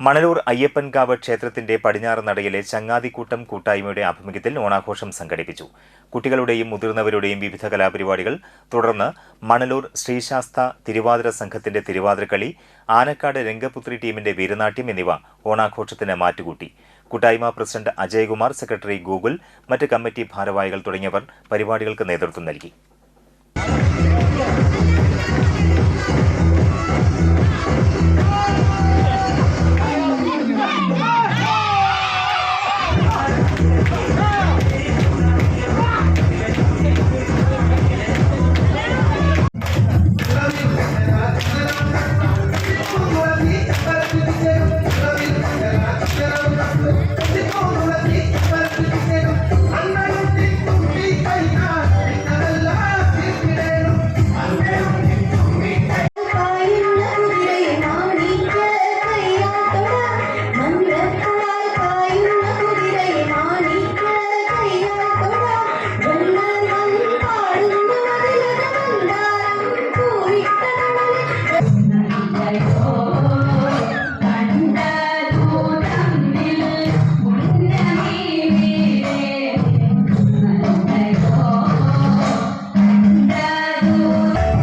മണലൂർ അയ്യപ്പൻകാവ് ക്ഷേത്രത്തിന്റെ പടിഞ്ഞാറ് നടയിലെ ചങ്ങാതിക്കൂട്ടം കൂട്ടായ്മയുടെ ആഭിമുഖ്യത്തിൽ ഓണാഘോഷം സംഘടിപ്പിച്ചു. കുട്ടികളുടെയും മുതിർന്നവരുടെയും വിവിധ കലാപരിപാടികൾ, തുടർന്ന് മണലൂർ ശ്രീശാസ്ത തിരുവാതിര സംഘത്തിന്റെ തിരുവാതിരക്കളി, ആനക്കാട് രംഗപുത്രി ടീമിന്റെ വീരനാട്യം എന്നിവ ഓണാഘോഷത്തിന് മാറ്റുകൂട്ടി. കൂട്ടായ്മ പ്രസിഡന്റ് അജയകുമാർ, സെക്രട്ടറി ഗൂഗിൾ, മറ്റ് കമ്മിറ്റി ഭാരവാഹികൾ തുടങ്ങിയവർ പരിപാടികൾക്ക് നേതൃത്വം നൽകി.